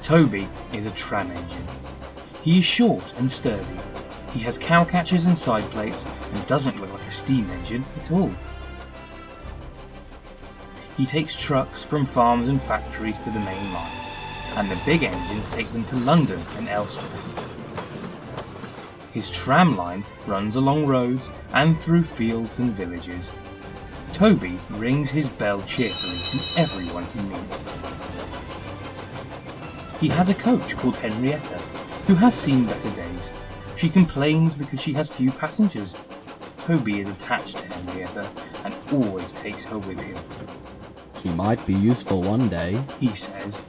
Toby is a tram engine. He is short and sturdy. He has cow catchers and side plates and doesn't look like a steam engine at all. He takes trucks from farms and factories to the main line, and the big engines take them to London and elsewhere. His tram line runs along roads and through fields and villages. Toby rings his bell cheerfully to everyone he meets. He has a coach called Henrietta, who has seen better days. She complains because she has few passengers. Toby is attached to Henrietta and always takes her with him. She might be useful one day, he says.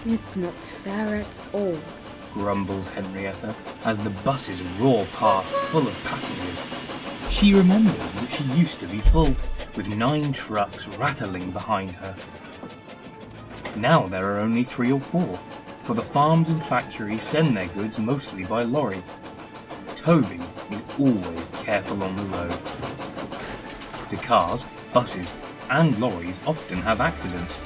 It's not fair at all, grumbles Henrietta as the buses roar past full of passengers. She remembers that she used to be full, with 9 trucks rattling behind her. Now there are only 3 or 4, for the farms and factories send their goods mostly by lorry. Toby is always careful on the road. The cars, buses and lorries often have accidents.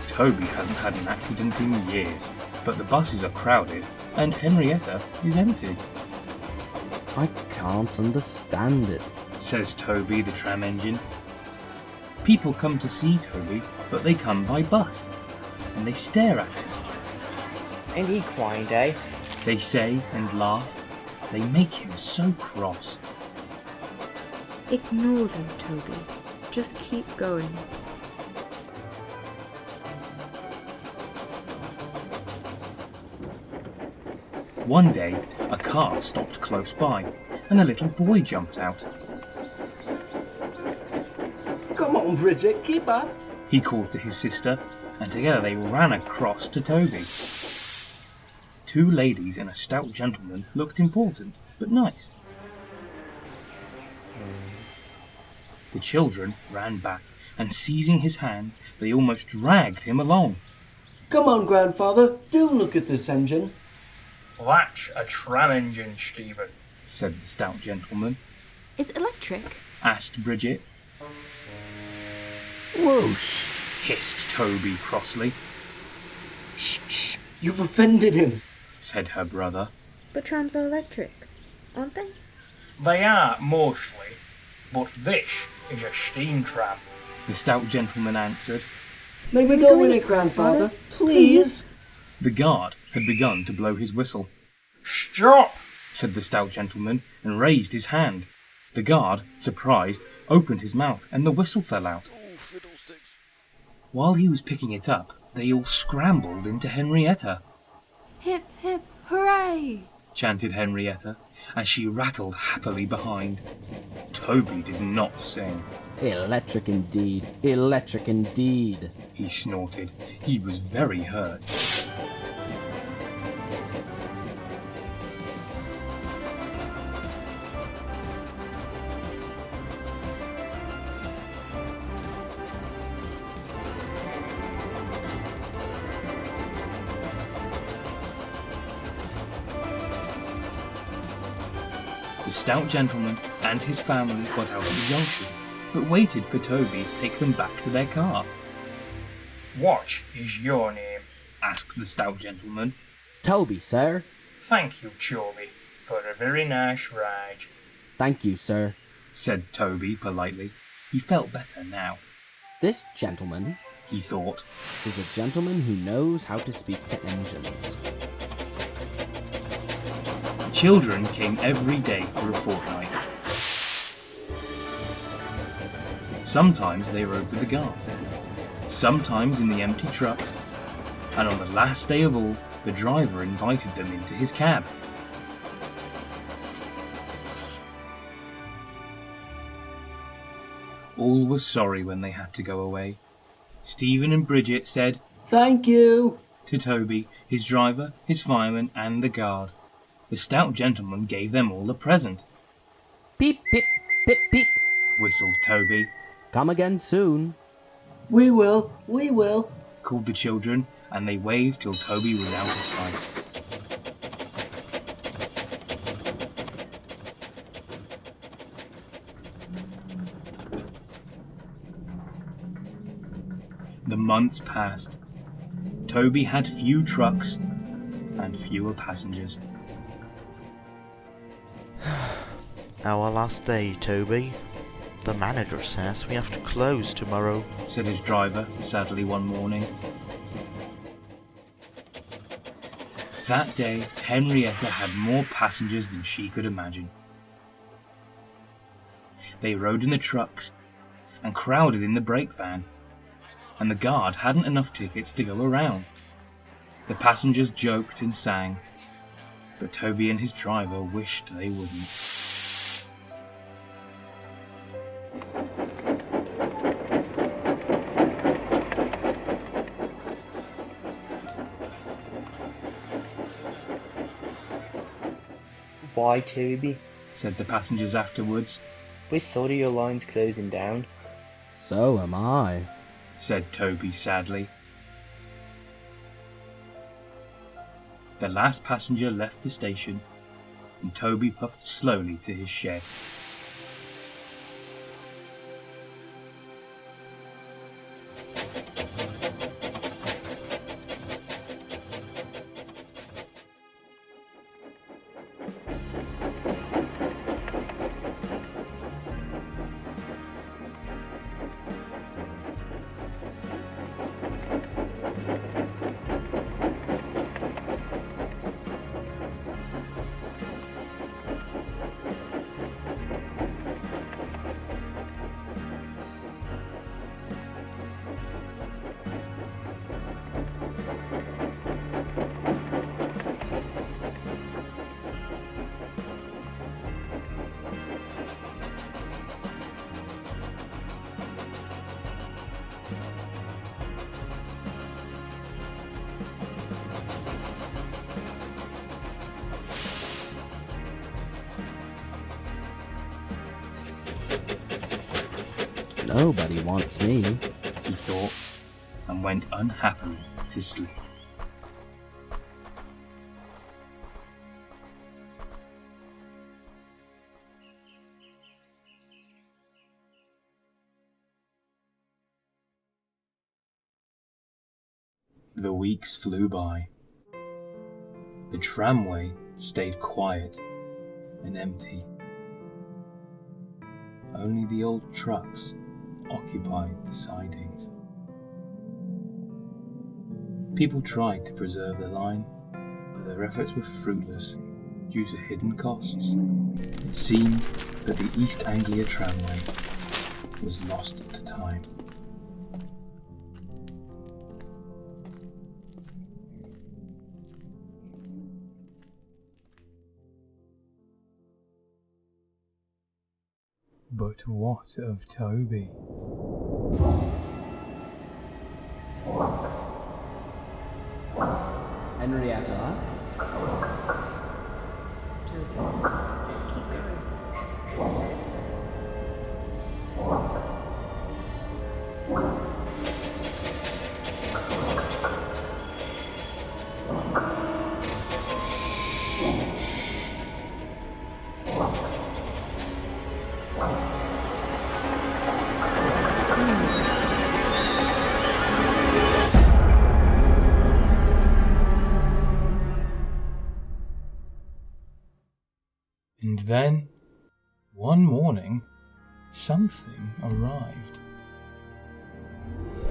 Toby hasn't had an accident in years, but the buses are crowded and Henrietta is empty. I can't understand it, says Toby the tram engine. People come to see Toby, but they come by bus, and they stare at him. Ain't he quiet, eh? They say and laugh. They make him so cross. Ignore them, Toby. Just keep going. One day, a car stopped close by, and a little boy jumped out. Come on, Bridget, keep up, he called to his sister, and together they ran across to Toby. 2 ladies and a stout gentleman looked important, but nice. The children ran back, and seizing his hands, they almost dragged him along. Come on, grandfather, do look at this engine. That's a tram engine, Stephen, said the stout gentleman. It's electric? Asked Bridget. Whoosh, hissed Toby crossly. Shh, shh, you've offended him, said her brother. But trams are electric, aren't they? They are, mostly, but this is a steam tram, the stout gentleman answered. May we go in it, grandfather, please? The guard had begun to blow his whistle. Stop, said the stout gentleman, and raised his hand. The guard, surprised, opened his mouth, and the whistle fell out. Oh, fiddlesticks. While he was picking it up, they all scrambled into Henrietta. Hip, hip, hooray! chanted Henrietta, as she rattled happily behind. Toby did not sing. Electric indeed, electric indeed, he snorted. He was very hurt. The stout gentleman and his family got out of the junction, but waited for Toby to take them back to their car. What is your name? asked the stout gentleman. Toby, sir. Thank you, Toby, for a very nice ride. Thank you, sir, said Toby politely. He felt better now. This gentleman, he thought, is a gentleman who knows how to speak to engines. Children came every day for a fortnight. Sometimes they rode with the guard, sometimes in the empty trucks, and on the last day of all, the driver invited them into his cab. All were sorry when they had to go away. Stephen and Bridget said, "Thank you," to Toby, his driver, his fireman, and the guard. The stout gentleman gave them all a present. Beep, beep, beep, beep, whistled Toby. Come again soon. We will, called the children, and they waved till Toby was out of sight. The months passed. Toby had few trucks and fewer passengers. Our last day, Toby. The manager says we have to close tomorrow, said his driver sadly one morning. That day, Henrietta had more passengers than she could imagine. They rode in the trucks and crowded in the brake van, and the guard hadn't enough tickets to go around. The passengers joked and sang, but Toby and his driver wished they wouldn't. Why, Toby? Said the passengers afterwards. We're sorry your line's closing down. So am I, said Toby sadly. The last passenger left the station, and Toby puffed slowly to his shed. Nobody wants me. He thought, and went unhappily to sleep. The weeks flew by. The tramway stayed quiet and empty. Only the old trucks occupied the sidings. People tried to preserve the line, but their efforts were fruitless due to hidden costs. It seemed that the East Anglia tramway was lost to time. But what of Toby? Henrietta? Just keep going. And then, one morning, something arrived.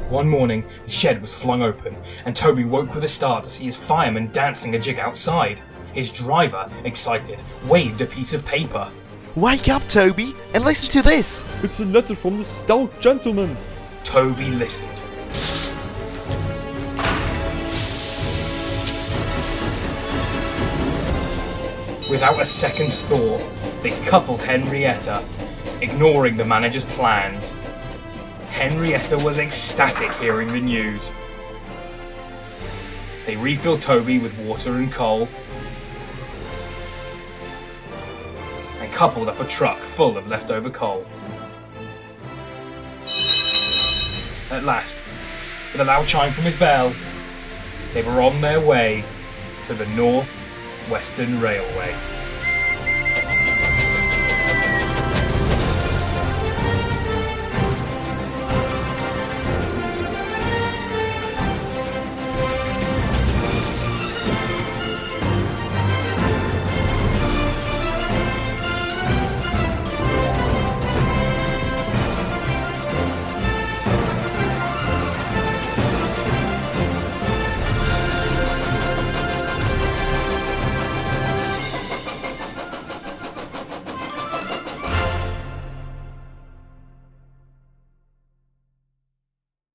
One morning, the shed was flung open, and Toby woke with a start to see his fireman dancing a jig outside. His driver, excited, waved a piece of paper. Wake up, Toby, and listen to this! It's a letter from the Stout gentleman. Toby listened. Without a second thought, they coupled Henrietta, ignoring the manager's plans. Henrietta was ecstatic hearing the news. They refilled Toby with water and coal, and coupled up a truck full of leftover coal. At last, with a loud chime from his bell, they were on their way to the North Western Railway.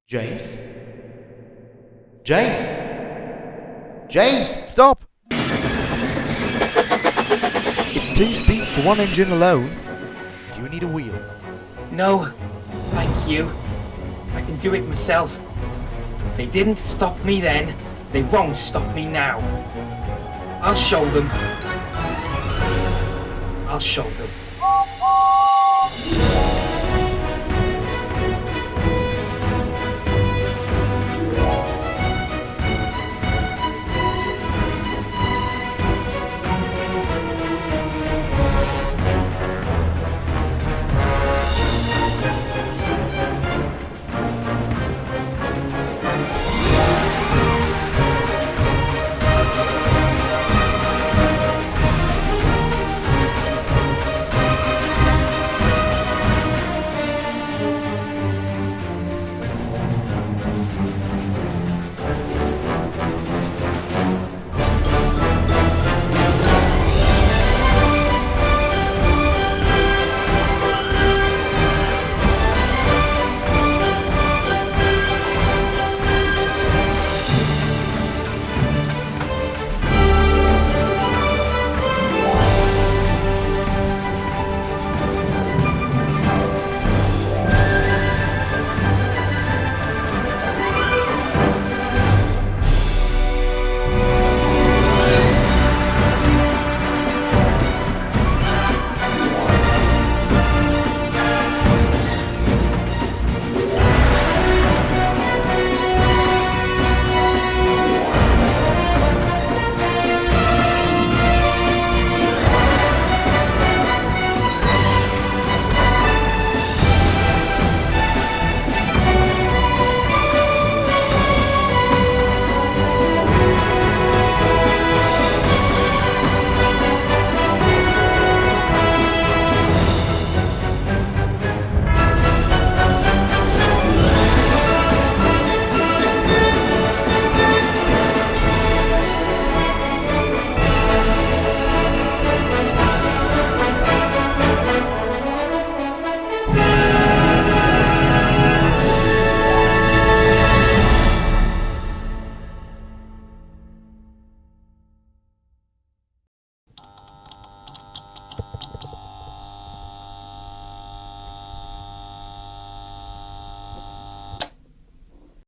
James? James! James, stop! It's too steep for one engine alone. Do you need a wheel? No, thank you. I can do it myself. They didn't stop me then. They won't stop me now. I'll show them. I'll show them.